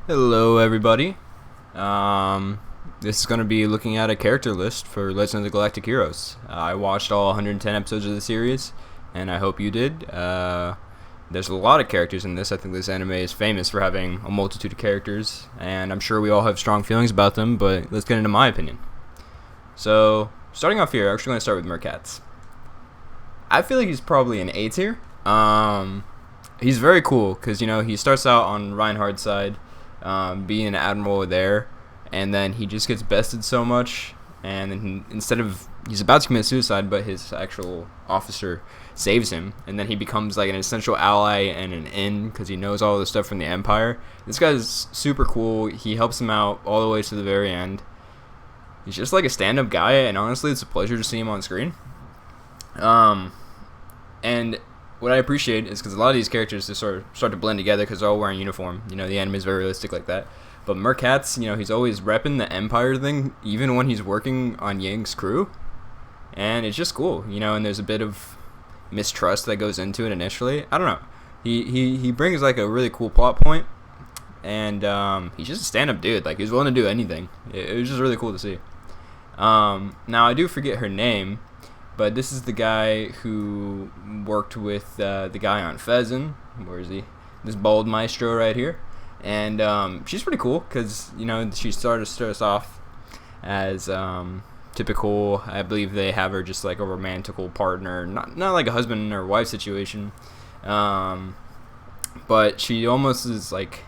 Hello, everybody. Um, this is going to be looking at a character list for Legend of the Galactic Heroes. I watched all 110 episodes of the series, and I hope you did. There's a lot of characters in this. I think this anime is famous for having a multitude of characters, and I'm sure we all have strong feelings about them, but let's get into my opinion. So, starting off here, I'm actually going to start with Mercats. I feel like he's probably an A tier. He's very cool because, he starts out on Reinhardt's side, being an admiral there, and then he just gets bested so much, and then instead of he's about to commit suicide, but his actual officer saves him, and then he becomes like an essential ally and an in because he knows all the stuff from the Empire. This guy's super cool. He helps him out all the way to the very end. He's just like a stand-up guy, and honestly, it's a pleasure to see him on screen. And what I appreciate is because a lot of these characters just sort of start to blend together because they're all wearing uniform. The anime is very realistic like that. But Mercats, he's always repping the Empire thing, even when he's working on Yang's crew. And it's just cool, and there's a bit of mistrust that goes into it initially. I don't know. He brings like a really cool plot point, and he's just a stand-up dude. Like, he's willing to do anything. It was just really cool to see. Now, I do forget her name, but this is the guy who worked with the guy on Fezzen. Where is he? This bald maestro right here. And she's pretty cool because, she starts us off as typical. I believe they have her just like a romantical partner, not like a husband or wife situation. But she almost is like,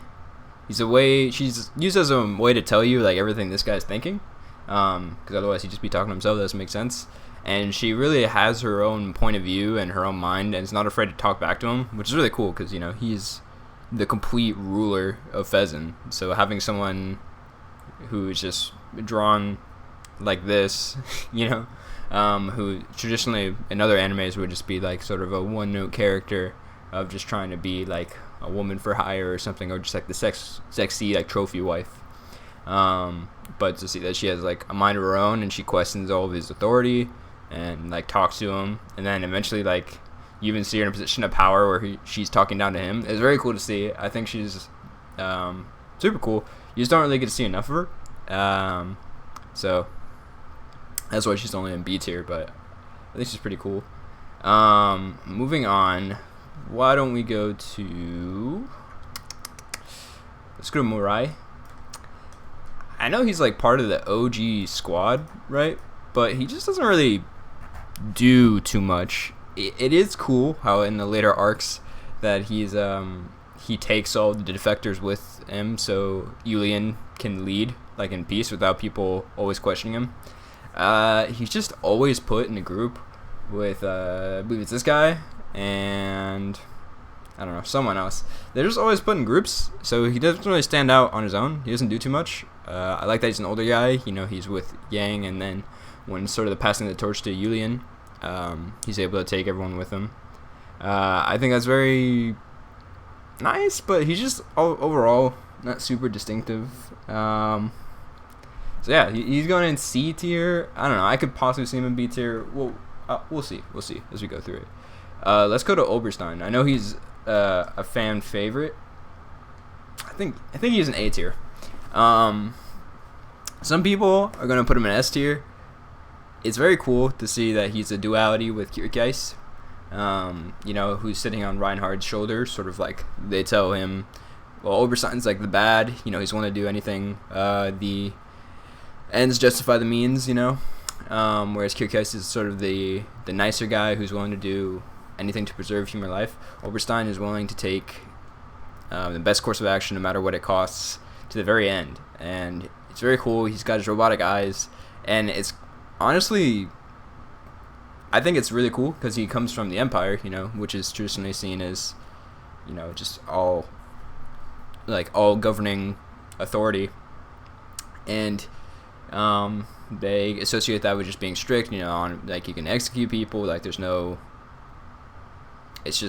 she's used as a way to tell you like everything this guy's thinking. Because otherwise he'd just be talking to himself. That doesn't make sense. And she really has her own point of view and her own mind, and is not afraid to talk back to him, which is really cool because he's the complete ruler of Fezzen. So having someone who is just drawn like this, who traditionally in other animes would just be like sort of a one-note character of just trying to be like a woman for hire or something, or just like the sexy like trophy wife. But to see that she has like a mind of her own and she questions all of his authority and like talks to him, and then eventually like you even see her in a position of power where she's talking down to him. It's very cool to see. I think she's super cool. You just don't really get to see enough of her, so that's why she's only in B tier, but I think she's pretty cool. Moving on, why don't we go to, let's go to Murai. I know he's like part of the OG squad, right? But he just doesn't really do too much. It is cool how in the later arcs that he takes all the defectors with him, so Yulian can lead like in peace without people always questioning him. He's just always put in a group with I believe it's this guy and I don't know, someone else. They're just always put in groups, so he doesn't really stand out on his own. He doesn't do too much. I like that he's an older guy. He's with Yang, and then when sort of the passing the torch to Yulian, he's able to take everyone with him. I think that's very nice, but he's just overall not super distinctive. So yeah, he's going in C tier. I don't know. I could possibly see him in B tier. We'll see. We'll see as we go through it. Let's go to Oberstein. I know he's a fan favorite. I think he's an A tier. Some people are gonna put him in S tier. It's very cool to see that he's a duality with Kyrkais, who's sitting on Reinhardt's shoulder, sort of like they tell him, well, Oberstein's like the bad, he's willing to do anything, the ends justify the means, whereas Kyrkais is sort of the nicer guy who's willing to do anything to preserve human life. Oberstein is willing to take the best course of action no matter what it costs to the very end, and it's very cool. He's got his robotic eyes, and it's honestly, I think it's really cool because he comes from the Empire, which is traditionally seen as, just all governing authority, and they associate that with just being strict, on like you can execute people, like there's no, it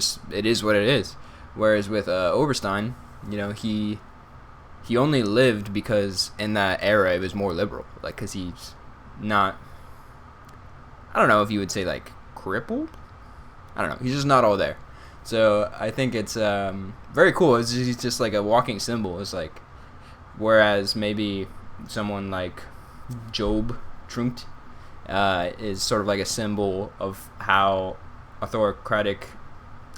is what it is. Whereas with Oberstein, he only lived because in that era it was more liberal, like because he's not, I don't know if you would say like crippled. I don't know. He's just not all there. So I think it's very cool. He's just like a walking symbol. It's like whereas maybe someone like Job Trunkt is sort of like a symbol of how autocratic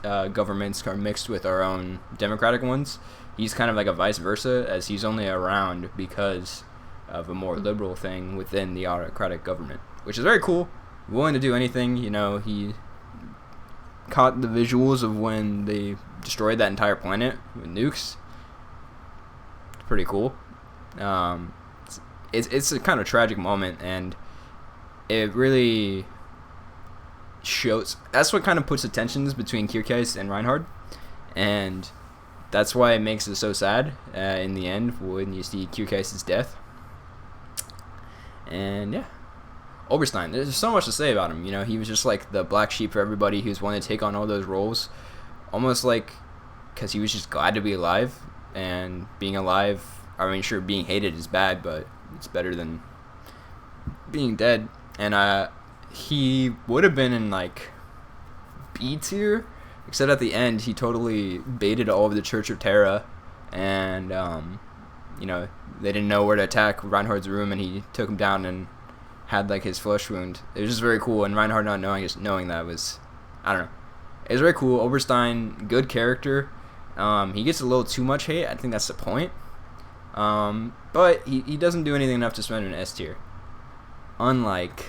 governments are mixed with our own democratic ones. He's kind of like a vice versa, as he's only around because of a more liberal thing within the autocratic government, which is very cool. Willing to do anything. He caught the visuals of when they destroyed that entire planet with nukes. It's pretty cool. It's a kind of tragic moment, and it really shows. That's what kind of puts the tensions between Kierkegaard and Reinhard, and that's why it makes it so sad in the end when you see Kierkegaard's death. And yeah, Oberstein, there's so much to say about him. He was just like the black sheep for everybody who's wanted to take on all those roles, almost like because he was just glad to be alive. And being alive, I mean, sure, being hated is bad, but it's better than being dead. And he would have been in like B tier, except at the end he totally baited all of the Church of Terra, and they didn't know where to attack Reinhard's room, and he took him down and had like his flesh wound. It was just very cool, and Reinhard not knowing, just knowing that was, I don't know, it was very cool. Oberstein, good character. He gets a little too much hate. I think that's the point. But he doesn't do anything enough to spend an S tier, unlike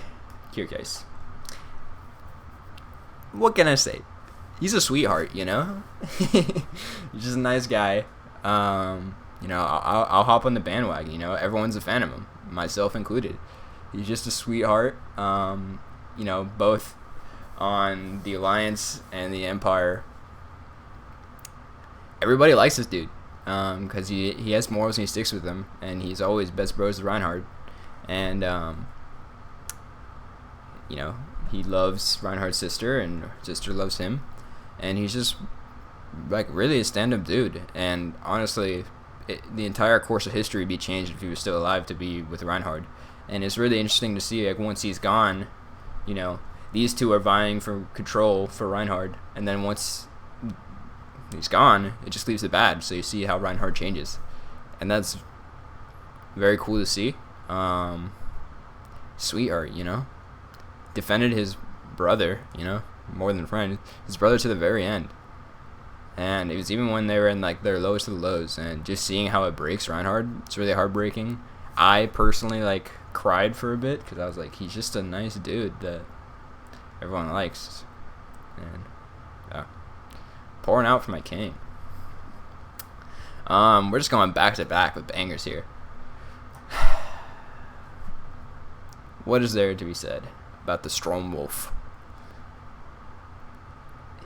Kierkegaard. What can I say? He's a sweetheart, He's just a nice guy. I'll hop on the bandwagon. Everyone's a fan of him, myself included. He's just a sweetheart. Both on the Alliance and the Empire. Everybody likes this dude, because he has morals and he sticks with them, and he's always best bros with Reinhard, and he loves Reinhard's sister, and her sister loves him, and he's just like really a stand-up dude. And honestly, the entire course of history would be changed if he was still alive to be with Reinhard. And it's really interesting to see, like, once he's gone, these two are vying for control for Reinhard, and then once he's gone, it just leaves the bad. So you see how Reinhard changes, and that's very cool to see. Sweetheart, defended his brother, more than friend, his brother to the very end. And it was even when they were in like their lowest of the lows, and just seeing how it breaks Reinhard, it's really heartbreaking. I personally like cried for a bit because I was like, he's just a nice dude that everyone likes, and pouring out for my king. We're just going back to back with bangers here. What is there to be said about the Stromwolf?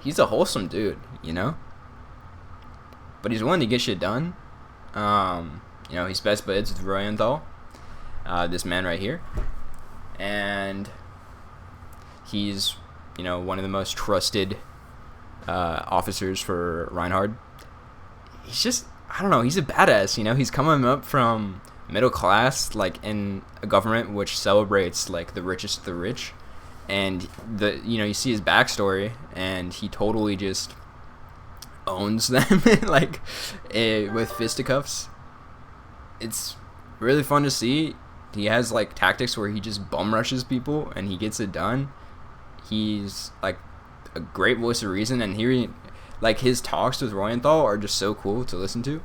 He's a wholesome dude, but he's willing to get shit done. He's best buds with Royenthal, this man right here, and he's one of the most trusted officers for Reinhard. He's just, I don't know, he's a badass. He's coming up from middle class, like in a government which celebrates like the richest of the rich, and you see his backstory, and he totally just owns them like with fisticuffs. It's really fun to see. He has like tactics where he just bum rushes people and he gets it done. He's like a great voice of reason, and like his talks with Royenthal are just so cool to listen to,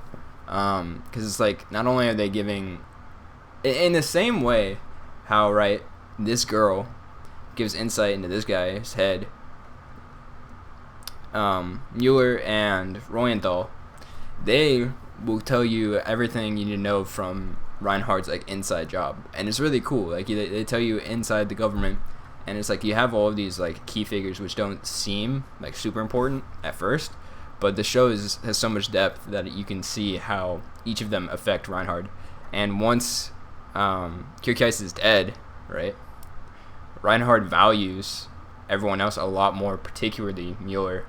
because it's like not only are they giving in the same way how this girl gives insight into this guy's head, Mueller and Royenthal, they will tell you everything you need to know from Reinhard's like inside job, and it's really cool. Like they tell you inside the government, and it's like you have all of these like key figures which don't seem like super important at first, but the show has so much depth that you can see how each of them affect Reinhard. And once Kierkegaard is dead, right, Reinhard values everyone else a lot more, particularly Mueller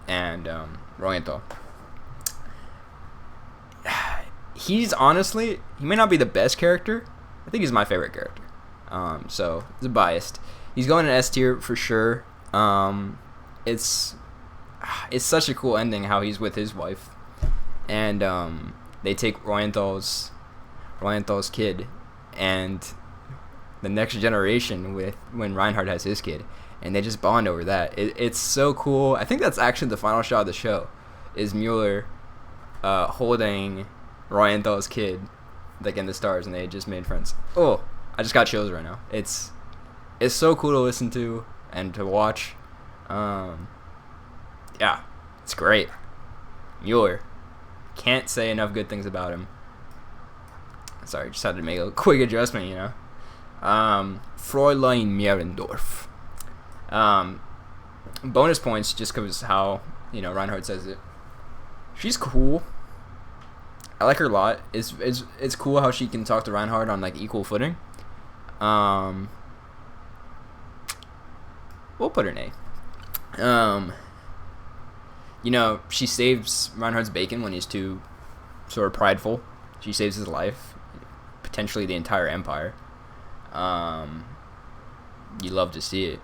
and Royenthal. He's honestly, he may not be the best character. I think he's my favorite character. So it's biased. He's going in S tier for sure. It's such a cool ending how he's with his wife, and they take Royenthal's Ryanthall's kid and the next generation with when Reinhardt has his kid, and they just bond over that. It's so cool. I think that's actually the final shot of the show, is Mueller holding Ryanthall's kid, like in the stars, and they just made friends. Oh, I just got chills right now. It's so cool to listen to and to watch. Yeah, it's great. Mueller, can't say enough good things about him. Sorry, just had to make a quick adjustment, you know. Fräulein Mierendorf. Bonus points just because how, you know, Reinhardt says it. She's cool. I like her a lot. It's cool how she can talk to Reinhardt on like equal footing. We'll put her an A. You know, she saves Reinhardt's bacon when he's too sort of prideful. She saves his life, potentially the entire empire. You love to see it.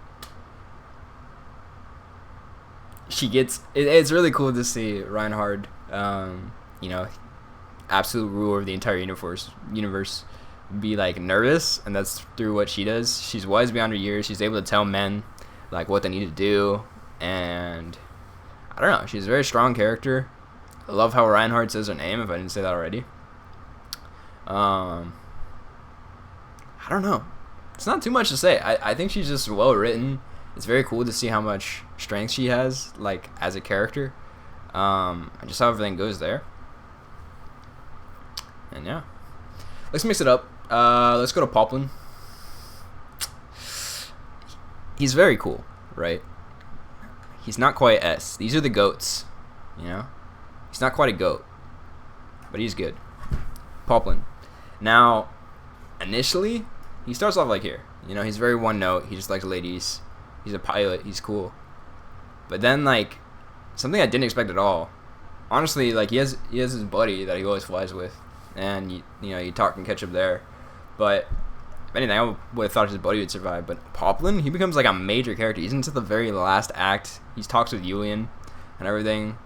It's really cool to see Reinhardt, you know, absolute ruler of the entire universe, be like nervous, and that's through what she does. She's wise beyond her years. She's able to tell men like what they need to do, and I don't know. She's a very strong character. I love how Reinhardt says her name, if I didn't say that already. I don't know. It's not too much to say. I think she's just well written. It's very cool to see how much strength she has, like, as a character. And just how everything goes there. And yeah. Let's mix it up. Let's go to Poplin. He's very cool, right? He's not quite S. These are the goats, you know? He's not quite a goat, but he's good. Poplin. Now, initially, he starts off like here. You know, he's very one note. He just likes ladies. He's a pilot. He's cool. But then, like, something I didn't expect at all. Honestly, like, he has his buddy that he always flies with. And, you know, you talk and catch up there. But, if anything, I would have thought his buddy would survive. But Poplin, he becomes, like, a major character. He's into the very last act. He talks with Julian and everything.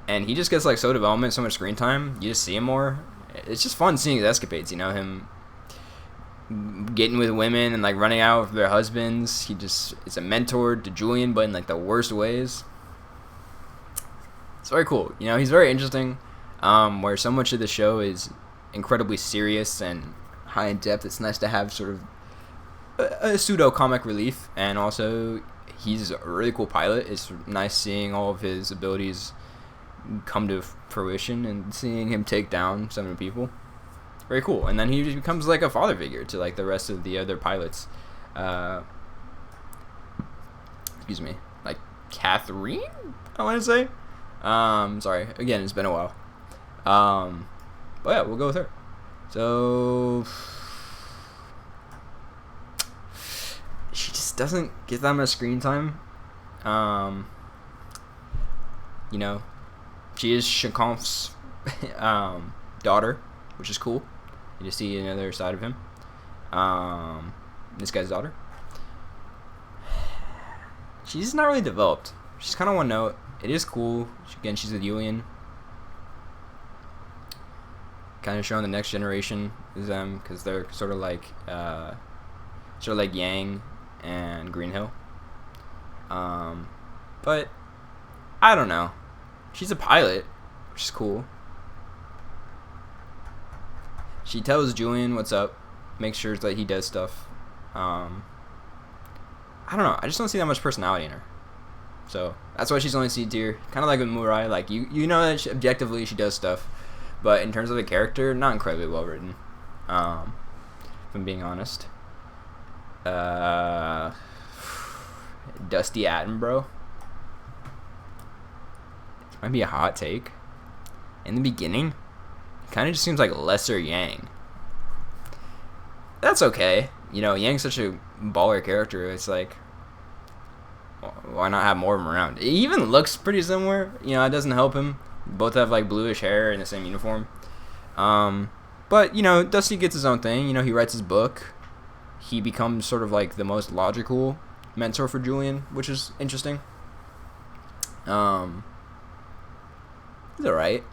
And he just gets, like, so development, so much screen time. You just see him more. It's just fun seeing his escapades, you know, him getting with women and like running out with their husbands. He just is a mentor to Julian, but in like the worst ways. It's very cool. You know, he's very interesting. Where so much of the show is incredibly serious and high in depth. It's nice to have sort of a pseudo comic relief, and also he's a really cool pilot. It's nice seeing all of his abilities come to fruition and seeing him take down some of the people. Very cool. And then he just becomes like a father figure to like the rest of the other pilots. Excuse me, like Catherine, I want to say. Sorry, again, it's been a while. But yeah, we'll go with her. So she just doesn't get that much screen time. You know, she is Shinkoff's daughter, which is cool. You just see another side of him. This guy's daughter. She's not really developed. She's kind of one note. It is cool. Again, she's with Julian. Kind of showing the next generation is them, because they're sort of like Yang and Greenhill. But I don't know. She's a pilot, which is cool. She tells Julian what's up, makes sure that he does stuff. I don't know. I just don't see that much personality in her. So that's why she's only C tier. Kind of like with Murai. Like you know that objectively she does stuff, but in terms of the character, not incredibly well written. If I'm being honest. Dusty Attenborough. This might be a hot take. In the beginning, kind of just seems like lesser Yang. That's okay. You know, Yang's such a baller character. It's like, why not have more of him around? He even looks pretty similar. You know, it doesn't help him. Both have like bluish hair in the same uniform. But, you know, Dusty gets his own thing. You know, he writes his book. He becomes sort of like the most logical mentor for Julian, which is interesting. He's alright.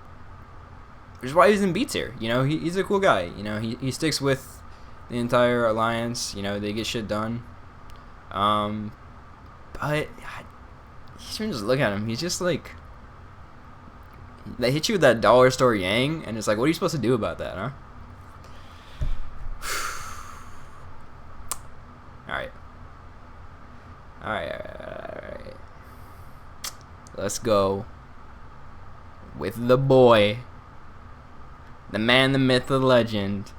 which is why he's in B tier. You know, he's a cool guy. You know, he sticks with the entire alliance. You know, they get shit done. But you just look at him. He's just like, they hit you with that dollar store Yang, and it's like, what are you supposed to do about that, huh? Alright. Alright. Let's go with the boy. The man, the myth, the legend.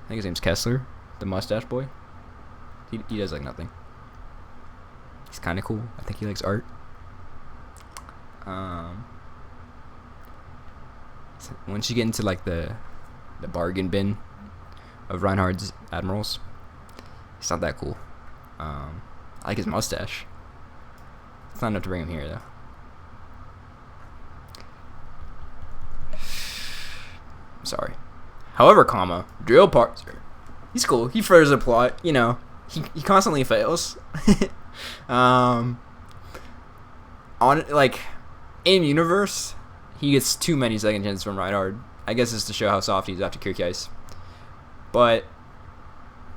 I think his name's Kessler, the mustache boy. He does like nothing. He's kind of cool. I think he likes art. So once you get into like the bargain bin of Reinhardt's admirals, it's not that cool. I like his mustache. It's not enough to bring him here though. I'm sorry. However, drill parser. He's cool. He furthers the plot. You know, he constantly fails. On like in universe, he gets too many second chances from Reinhardt. I guess it's to show how soft he is after Kirkeis. But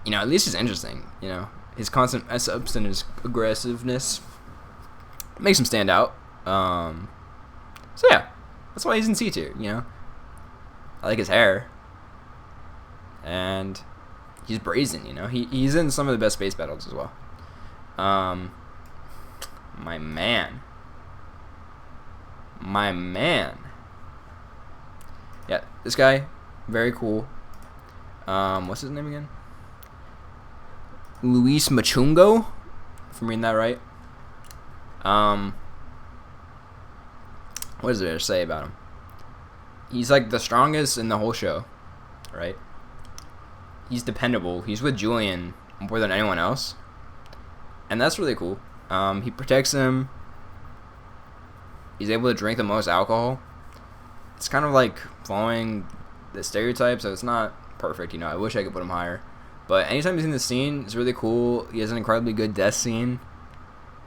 you know, at least he's interesting. You know, his constant S-ups and his aggressiveness makes him stand out. So yeah, that's why he's in C tier. You know, I like his hair, and he's brazen. You know, he's in some of the best space battles as well. My man. Yeah, this guy, very cool. What's his name again? Luis Machungo, if I'm reading that right. What is there to say about him? He's like the strongest in the whole show, right? He's dependable. He's with Julian more than anyone else, and that's really cool. He protects him. He's able to drink the most alcohol. It's kind of like following the stereotype, so it's not perfect. You know, I wish I could put him higher. But anytime he's in the scene, it's really cool. He has an incredibly good death scene.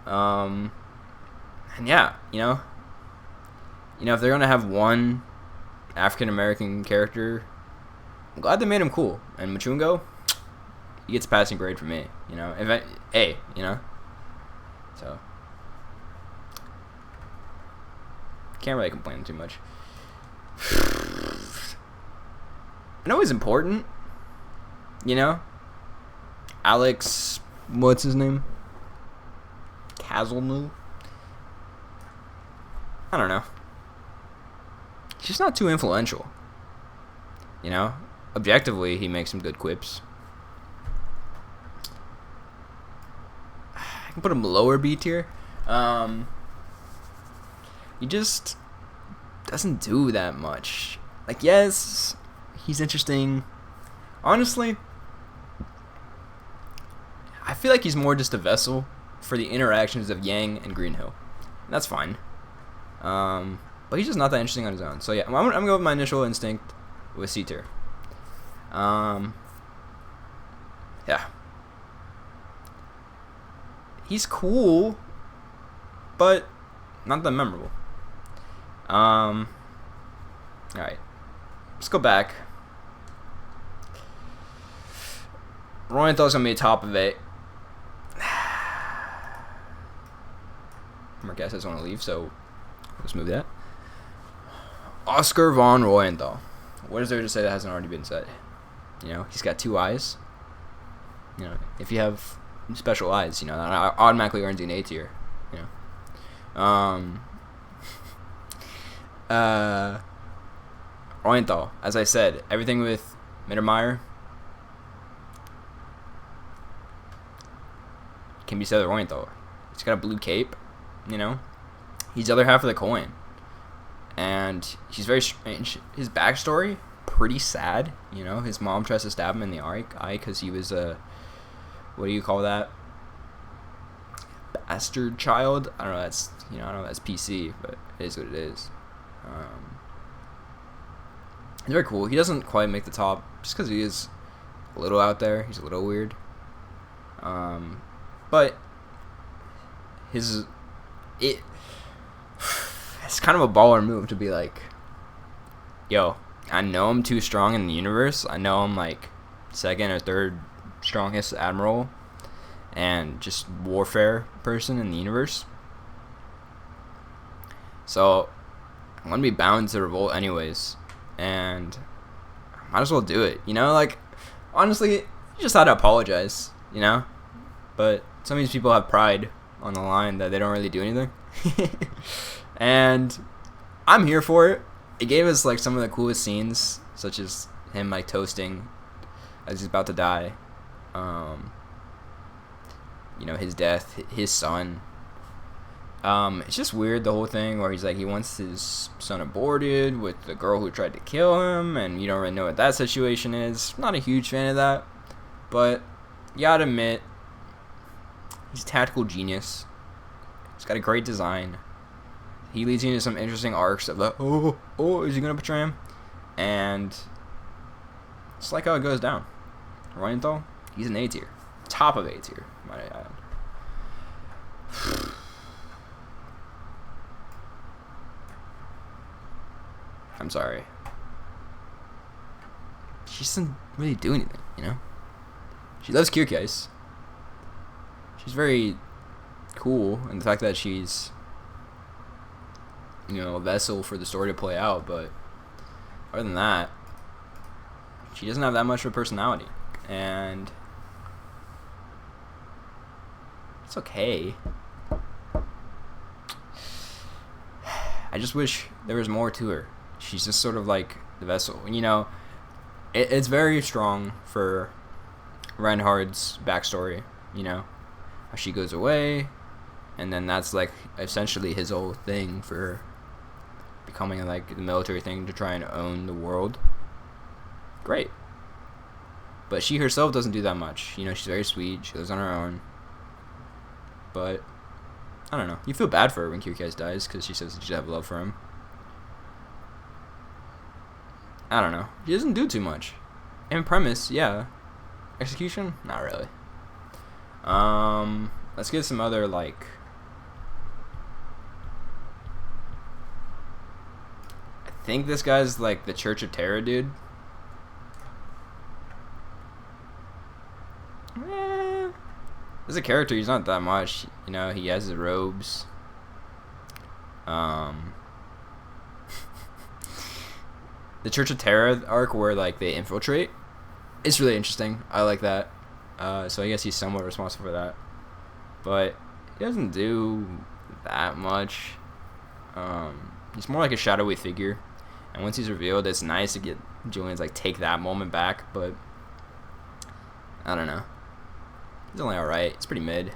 And yeah, you know, if they're gonna have one African American character, I'm glad they made him cool. And Machungo, he gets a passing grade from me. You know, you know. So can't really complain too much. I know he's important. You know, Alex, what's his name? Kazelnu? I don't know. He's just not too influential. You know, objectively, he makes some good quips. I can put him lower B tier. He just doesn't do that much. Like, yes, he's interesting. Honestly, I feel like he's more just a vessel for the interactions of Yang and Greenhill. And that's fine. But he's just not that interesting on his own. So yeah, I'm gonna go with my initial instinct with C tier. Yeah. He's cool, but not that memorable. Alright. Let's go back. Royenthal's gonna be top of it. Mark says want to leave, so let's move that. Oscar von Royenthal. What is there to say that hasn't already been said? You know, he's got 2 eyes. You know, if you have special eyes, you know, that automatically earns you an A tier. You know, Royenthal, as I said, everything with Mittermeier can be said of Royenthal. He's got a blue cape, you know. He's the other half of the coin. And he's very strange. His backstory, pretty sad, you know. His mom tries to stab him in the eye because he was a, what do you call that? Bastard child? I don't know, that's, you know, I don't know if that's PC, but it is what it is. He's very cool. He doesn't quite make the top just because he is a little out there. He's a little weird. But it's kind of a baller move to be like, yo, I know I'm too strong in the universe. I know I'm like second or third strongest admiral and just warfare person in the universe. So I'm gonna be bound to revolt anyways, and I might as well do it. You know, like honestly, you just had to apologize. You know, but some of these people have pride on the line that they don't really do anything, and I'm here for it. It gave us like some of the coolest scenes, such as him like toasting as he's about to die. You know, his death, his son. It's just weird, the whole thing where he's like, he wants his son aborted with the girl who tried to kill him, and you don't really know what that situation is. Not a huge fan of that, but you gotta admit, he's a tactical genius. He's got a great design. He leads you into some interesting arcs of like, oh, is he gonna betray him? And it's like how it goes down. Reinthal, he's an A tier. Top of A tier, might I add. I'm sorry. She doesn't really do anything, you know? She loves Kyrgyz. She's very cool, and the fact that she's, you know, a vessel for the story to play out, but other than that, she doesn't have that much of a personality, and it's okay. I just wish there was more to her. She's just sort of like the vessel, you know. It's very strong for Reinhardt's backstory, you know, how she goes away, and then that's like essentially his whole thing for becoming like the military thing to try and own the world. Great. But she herself doesn't do that much. You know, she's very sweet. She lives on her own. But I don't know. You feel bad for her when Kyrgyz dies because she says that she have love for him. I don't know. She doesn't do too much. In premise, yeah. Execution, not really. Let's get some other like. I think this guy's like the Church of Terra dude. As a character, he's not that much. You know, he has his robes. The Church of Terra arc where like they infiltrate, it's really interesting. I like that. So I guess he's somewhat responsible for that, but he doesn't do that much. He's more like a shadowy figure, and once he's revealed, it's nice to get Julian's like take that moment back. But I don't know. He's only alright. It's pretty mid.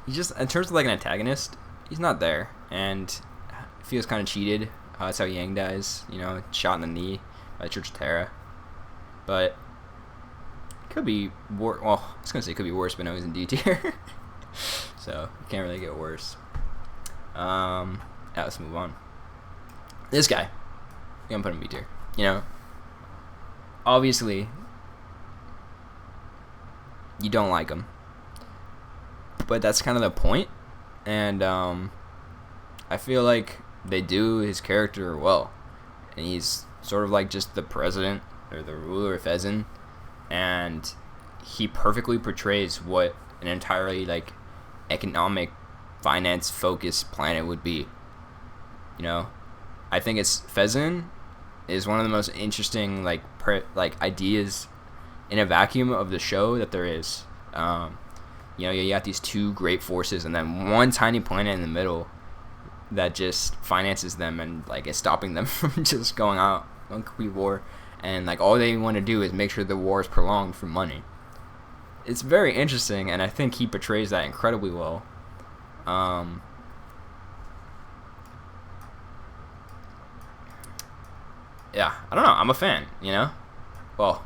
He just, in terms of like an antagonist, he's not there, and feels kind of cheated. That's how Yang dies, you know, shot in the knee by Church of Terra. But could be worse. Well, I was gonna say it could be worse, but no, he's in D tier, so it can't really get worse. Yeah, let's move on. This guy, I'm gonna put him in B tier. You know, obviously, you don't like him, but that's kind of the point, and I feel like they do his character well, and he's sort of like just the president or the ruler of Fezzen, and he perfectly portrays what an entirely like economic, finance focused planet would be. You know, I think it's Fezzen is one of the most interesting like ideas in a vacuum of the show that there is. You know, you got these two great forces and then one tiny planet in the middle that just finances them and like is stopping them from just going out on complete war, and like all they want to do is make sure the war is prolonged for money. It's very interesting, and I think he portrays that incredibly well. Yeah, I don't know. I'm a fan, you know? Well,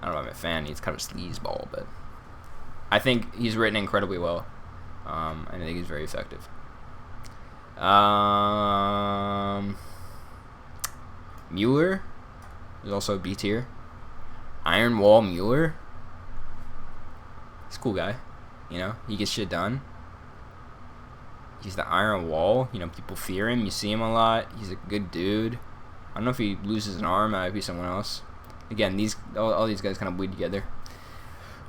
I don't know if I'm a fan. He's kind of a sleazeball, but I think he's written incredibly well. I think he's very effective. Mueller is also B tier. Iron Wall Mueller. He's a cool guy. You know, he gets shit done. He's the Iron Wall. You know, people fear him. You see him a lot. He's a good dude. I don't know if he loses an arm. That might be someone else. Again, all these guys kind of bleed together.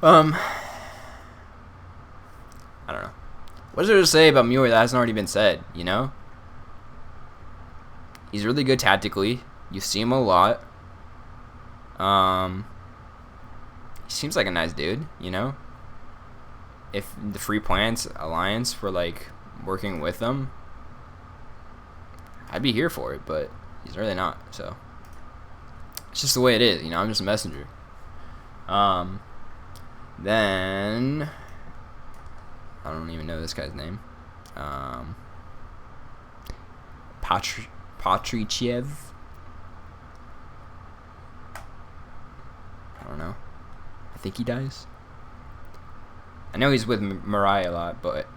I don't know. What is there to say about Muir that hasn't already been said? You know, he's really good tactically. You see him a lot. He seems like a nice dude. You know, if the Free Plants Alliance were like working with them, I'd be here for it. But he's really not. So it's just the way it is. You know, I'm just a messenger. Then I don't even know this guy's name. Patriciev. I don't know. I think he dies. I know he's with Mariah a lot, but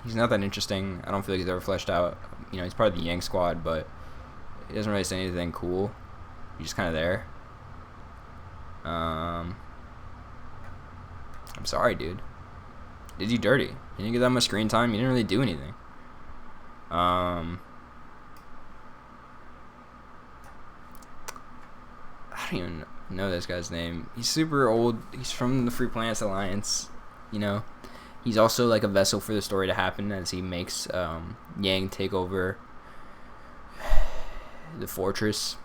he's not that interesting. I don't feel like he's ever fleshed out. You know, he's part of the Yang squad, but he doesn't really say anything cool. He's just kind of there. I'm sorry, dude. Did you dirty? You didn't get that much screen time. You didn't really do anything. I don't even know this guy's name. He's super old. He's from the Free Planets Alliance. You know, he's also like a vessel for the story to happen as he makes Yang take over the fortress.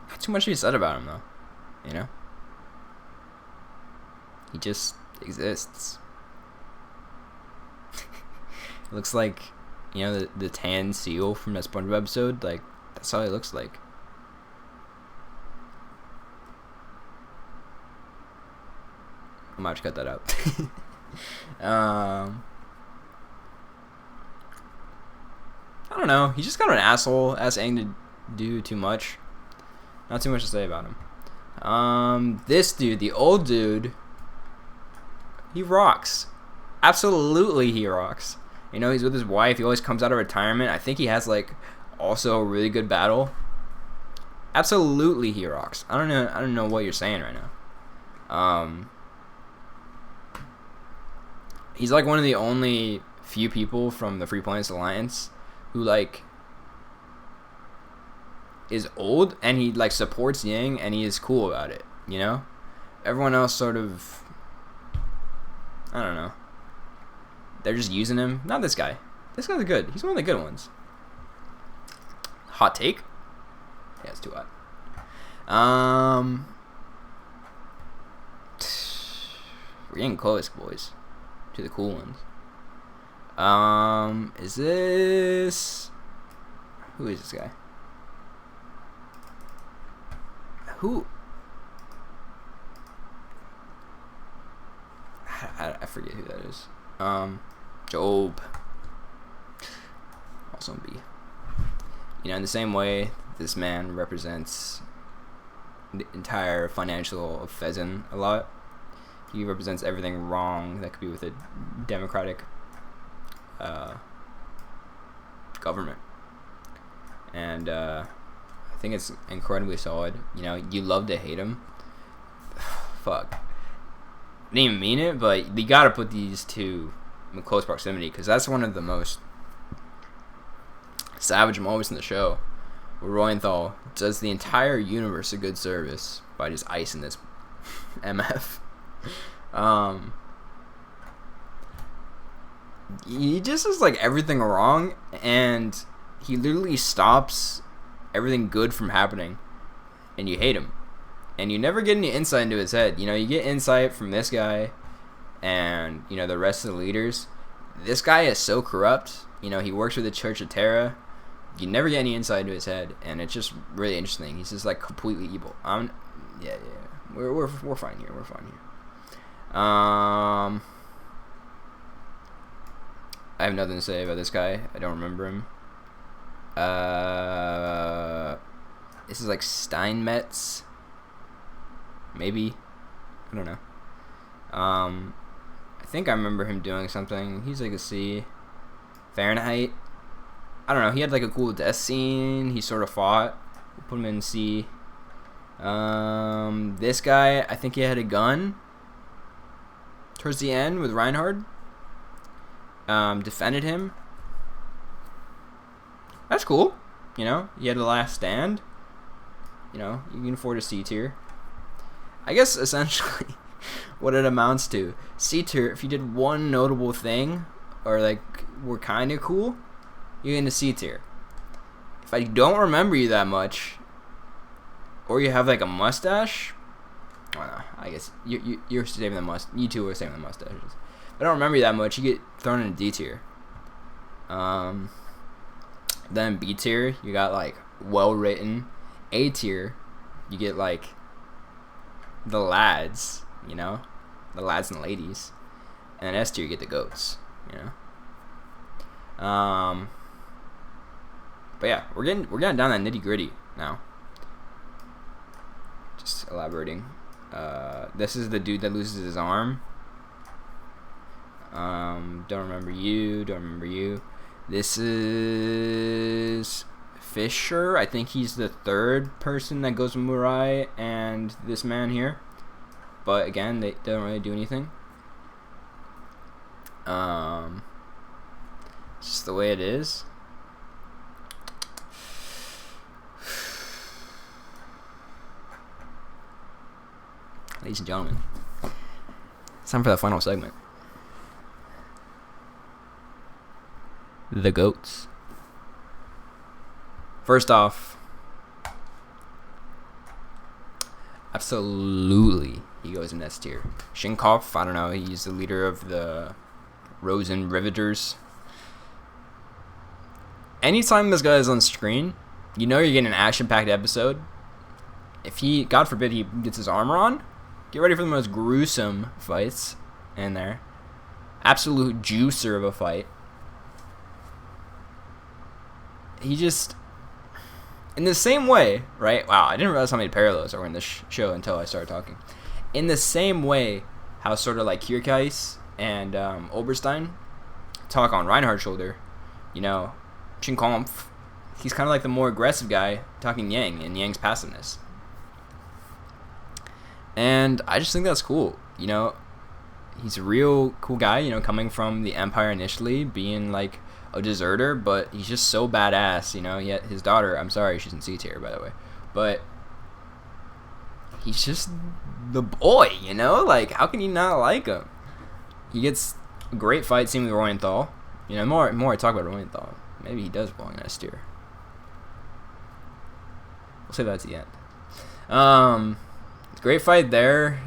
Not too much to be said about him though. You know, he just exists. It looks like, you know, the tan seal from that SpongeBob episode. Like, that's how he looks like. I might have to cut that out. I don't know. He's just kind of an asshole. Ask Aang to do too much. Not too much to say about him. This dude, the old dude, he rocks. Absolutely, he rocks. You know, he's with his wife. He always comes out of retirement. I think he has like also a really good battle. Absolutely, he rocks. I don't know what you're saying right now. He's like one of the only few people from the Free Planets Alliance who like is old and he like supports Yang and he is cool about it. You know, everyone else sort of, I don't know. They're just using him. Not this guy. This guy's good. He's one of the good ones. Hot take? Yeah, it's too hot. We're getting close, boys, to the cool ones. Is this... Who is this guy? Who? I forget who that is. Job. Also B. You know, in the same way, this man represents the entire financial of Fezzen a lot. He represents everything wrong that could be with a democratic government. And I think it's incredibly solid. You know, you love to hate him. Fuck. I didn't even mean it, but you gotta put these two in close proximity because that's one of the most savage moments in the show where Royenthal does the entire universe a good service by just icing this MF. He just does like everything wrong and he literally stops everything good from happening and you hate him. And you never get any insight into his head. You know, you get insight from this guy and, you know, the rest of the leaders. This guy is so corrupt. You know, he works with the Church of Terra. You never get any insight into his head, and it's just really interesting. He's just like completely evil. Yeah. We're fine here. We're fine here. I have nothing to say about this guy. I don't remember him. This is like Steinmetz. Maybe. I don't know. I think I remember him doing something. He's like a C. Fahrenheit. I don't know. He had like a cool death scene. He sort of fought. We'll put him in C. This guy, I think he had a gun. towards the end with Reinhard. Defended him. That's cool. You know, he had the last stand. You know, you can afford a C tier. I guess essentially what it amounts to. C tier, if you did one notable thing or like were kind of cool, you're in the C tier. If I don't remember you that much, or you have like a mustache, I guess you're saving the mustache. You two are saving the mustaches. If I don't remember you that much, you get thrown in a D tier. Then B tier, you got like well written. A tier, you get like the lads, you know, the lads and ladies. And then S tier, you get the goats, you know. But yeah, we're getting down that nitty gritty now. Just elaborating. This is the dude that loses his arm. Don't remember you. This is Fisher. I think he's the third person that goes with Murai and this man here. But again, they don't really do anything. It's just the way it is. Ladies and gentlemen, it's time for the final segment. The GOATs. First off, absolutely, he goes in S tier. Shinkov, I don't know, he's the leader of the Rosen Riveters. Anytime this guy is on screen, you know you're getting an action-packed episode. If he, God forbid, he gets his armor on, get ready for the most gruesome fights in there. Absolute juicer of a fight. He just, in the same way, right? Wow, I didn't realize how many parallels are in this show until I started talking. In the same way, how sort of like Kierkeis and Oberstein talk on Reinhardt's shoulder, you know, Chinkampf, he's kind of like the more aggressive guy talking Yang and Yang's passiveness. And I just think that's cool, you know. He's a real cool guy, you know, coming from the Empire initially, being like a deserter, but he's just so badass, you know. Yet his daughter, I'm sorry, she's in C tier, by the way, but he's just the boy, you know. Like, how can you not like him? He gets a great fight scene with Royenthal. You know, more I talk about Royenthal, maybe he does belong in S tier. We'll say that at the end. Great fight there.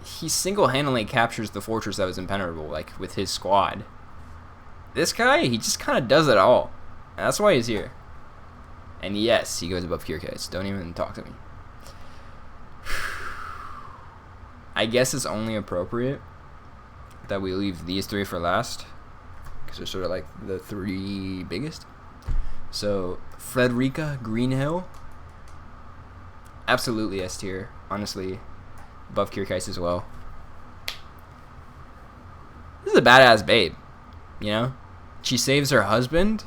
He single-handedly captures the fortress that was impenetrable, like with his squad. This guy, he just kind of does it all. And that's why he's here. And yes, he goes above Kierkeis. Don't even talk to me. I guess it's only appropriate that we leave these three for last, because they're sort of like the three biggest. So, Frederica Greenhill. Absolutely S tier, honestly. Above Kierkeis as well. This is a badass babe, you know? She saves her husband.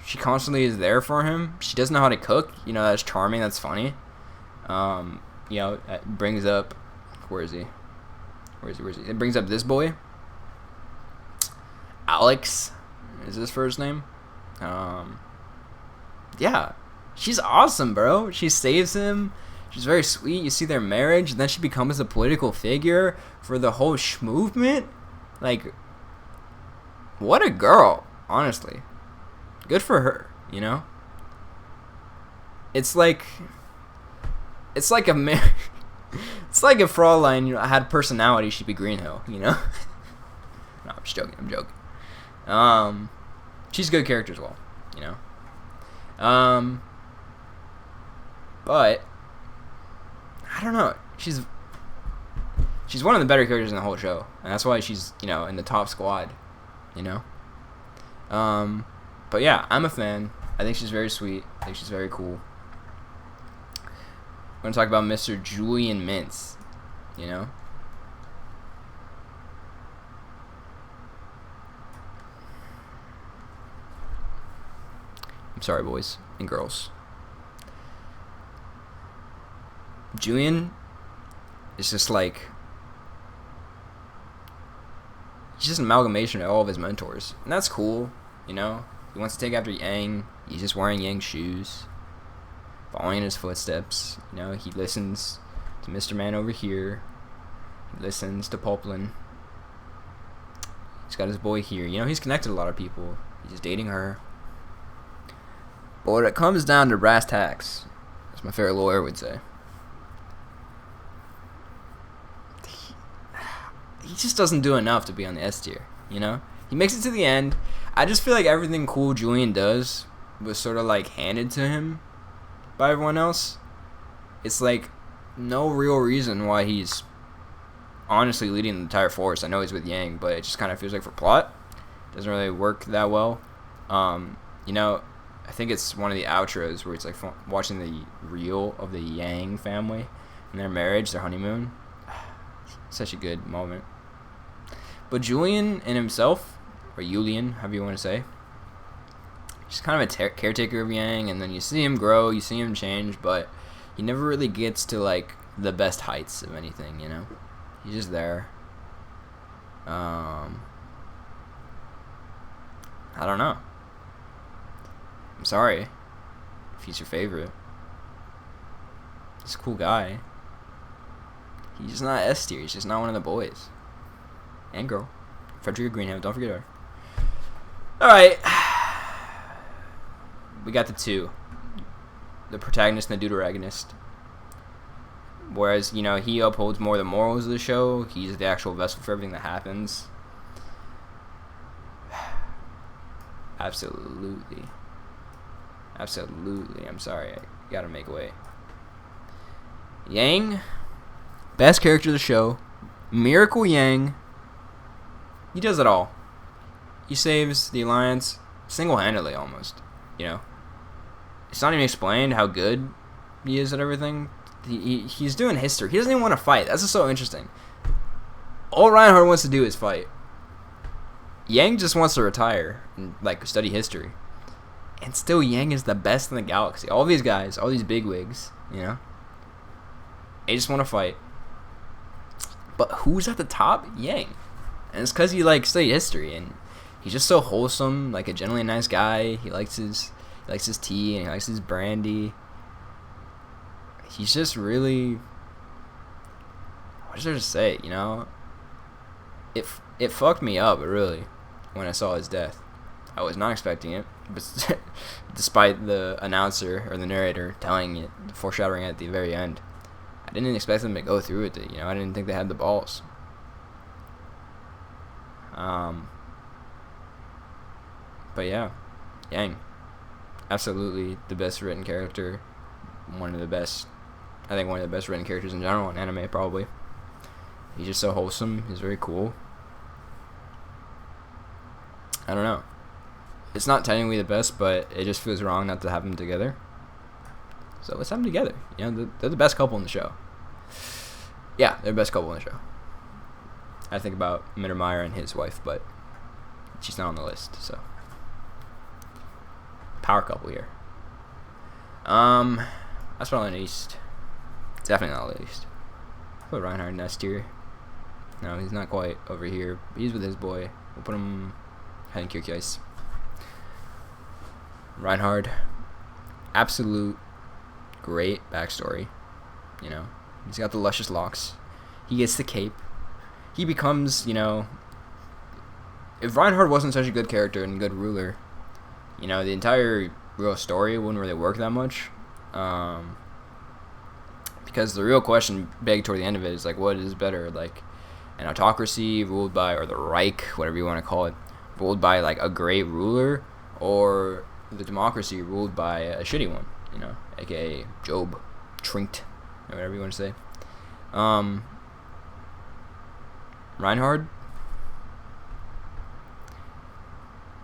She constantly is there for him. She doesn't know how to cook. You know, that's charming, that's funny. You know, it brings up... Where is he? It brings up this boy. Alex is his first name. Yeah. She's awesome, bro. She saves him. She's very sweet. You see their marriage, and then she becomes a political figure for the whole movement. Like, what a girl, honestly. Good for her, you know? It's like a it's like if Fraulein, you know, had personality, she'd be Greenhill, you know? No, I'm just joking. She's a good character as well, you know? But I don't know. She's one of the better characters in the whole show, and that's why she's, you know, in the top squad, you know. But yeah, I'm a fan. I think she's very sweet. I think she's very cool. We're gonna talk about Mr. Julian Mintz, you know. I'm sorry, boys and girls. Julian is just like he's just an amalgamation of all of his mentors, and that's cool. You know, he wants to take after Yang. He's just wearing Yang's shoes, following in his footsteps. You know, he listens to Mr. Man over here. He listens to Poplin. He's got his boy here. You know, he's connected to a lot of people. He's just dating her. But when it comes down to brass tacks, as my favorite lawyer would say, he just doesn't do enough to be on the S tier, you know? He makes it to the end. I just feel like everything cool Julian does was sort of like handed to him by everyone else. It's like no real reason why he's honestly leading the entire force. I know he's with Yang, but it just kind of feels like for plot, doesn't really work that well. You know, I think it's one of the outros where it's like watching the reel of the Yang family and their marriage, their honeymoon. Such a good moment. But Julian in himself, or Julian, however you want to say, he's kind of a caretaker of Yang, and then you see him grow, you see him change, but he never really gets to like the best heights of anything, you know? He's just there. I don't know. I'm sorry if he's your favorite. He's a cool guy. He's just not S tier. He's just not one of the boys. And girl. Frederica Greenham. Don't forget her. Alright. We got the two. The protagonist and the deuteragonist. Whereas, you know, he upholds more the morals of the show. He's the actual vessel for everything that happens. Absolutely. Absolutely. I'm sorry. I gotta make way. Yang. Best character of the show. Miracle Yang. He does it all. He saves the Alliance single-handedly almost. You know? It's not even explained how good he is at everything. He's doing history. He doesn't even want to fight. That's just so interesting. All Reinhardt wants to do is fight. Yang just wants to retire and like study history. And still Yang is the best in the galaxy. All these guys, all these bigwigs, you know? They just want to fight. But who's at the top? Yang. And it's because he like studied history and he's just so wholesome, like a generally nice guy. He likes his tea and he likes his brandy. He's just really, what is there to say, you know? It fucked me up, really, when I saw his death. I was not expecting it, but despite the announcer or the narrator telling it, foreshadowing it at the very end, I didn't expect them to go through with it, you know? I didn't think they had the balls. But yeah, Yang, absolutely the best written character, one of the best written characters in general in anime, probably. He's just so wholesome. He's very cool. I don't know. It's not technically the best, but it just feels wrong not to have them together. So let's have them together. You know, they're the best couple in the show. Yeah, they're the best couple in the show. I think about Mittermeier and his wife, but she's not on the list, so. Power couple here. That's probably not least. Definitely not least. Put Reinhardt in S tier. No, he's not quite over here. He's with his boy. We'll put him head in Kyrgyz. Reinhardt, absolute great backstory. You know, he's got the luscious locks. He gets the cape. He becomes, you know, if Reinhardt wasn't such a good character and good ruler, you know, the entire real story wouldn't really work that much. Because the real question begged toward the end of it is like, what is better, like an autocracy ruled by, or the Reich, whatever you want to call it, ruled by like a great ruler, or the democracy ruled by a shitty one, you know, aka Job, Trinkt, or whatever you want to say. Reinhardt,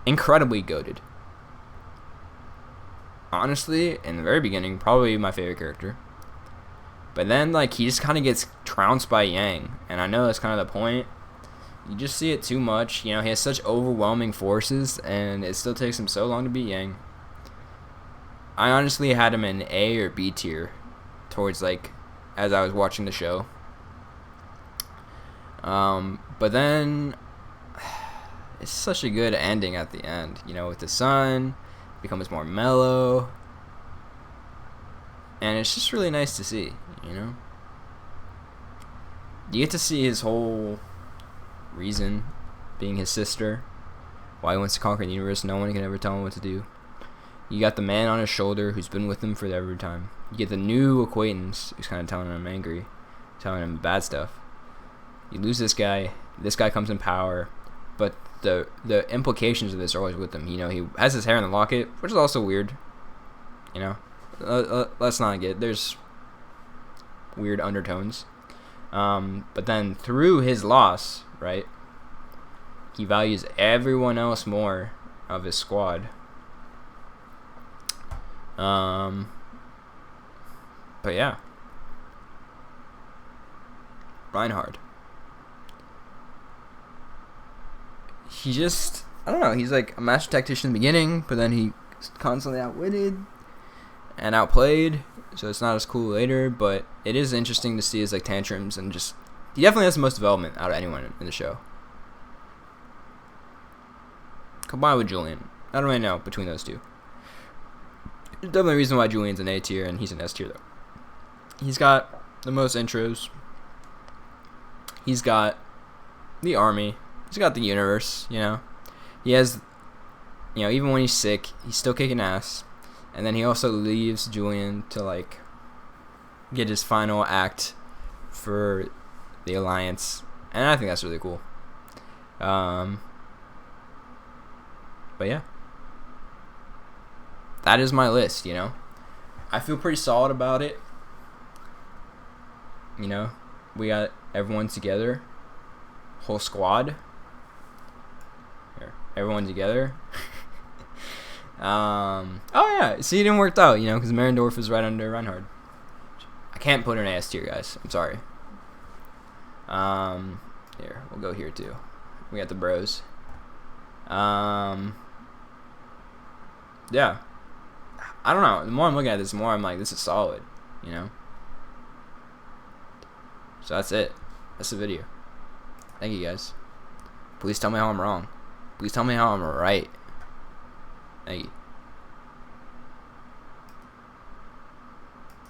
incredibly goated. Honestly, in the very beginning, probably my favorite character. But then, like, he just kind of gets trounced by Yang. And I know that's kind of the point. You just see it too much. You know, he has such overwhelming forces, and it still takes him so long to beat Yang. I honestly had him in A or B tier towards, like, as I was watching the show. But then, it's such a good ending at the end. You know, with the sun, becomes more mellow, and it's just really nice to see. You know, you get to see his whole reason, being his sister, why he wants to conquer the universe. No one can ever tell him what to do. You got the man on his shoulder who's been with him for every time. You get the new acquaintance who's kind of telling him angry, telling him bad stuff. You lose this guy. This guy comes in power, but the implications of this are always with him. You know, he has his hair in the locket, which is also weird. You know, let's not get, there's weird undertones. But then through his loss, right, he values everyone else more of his squad. But yeah, Reinhard. He just, I don't know, he's like a master tactician in the beginning, but then he's constantly outwitted and outplayed, so it's not as cool later, but it is interesting to see his like tantrums, and just, he definitely has the most development out of anyone in the show. Combined with Julian. I don't really know between those two. There's definitely a reason why Julian's an A tier and he's an S tier though. He's got the most intros. He's got the army. He's got the universe, you know. He has, you know, even when he's sick, he's still kicking ass. And then he also leaves Julian to, like, get his final act for the Alliance. And I think that's really cool. But yeah. That is my list, you know. I feel pretty solid about it. You know, we got everyone together. Whole squad. Here, everyone together. Oh yeah, see, it didn't work out, you know, because Marendorf is right under Reinhard. I can't put an A S tier, guys. I'm sorry. Here, we'll go here too. We got the bros. Yeah. I don't know. The more I'm looking at this, the more I'm like, this is solid, you know. So that's it. That's the video. Thank you, guys. Please tell me how I'm wrong. Please tell me how I'm right. Thank you.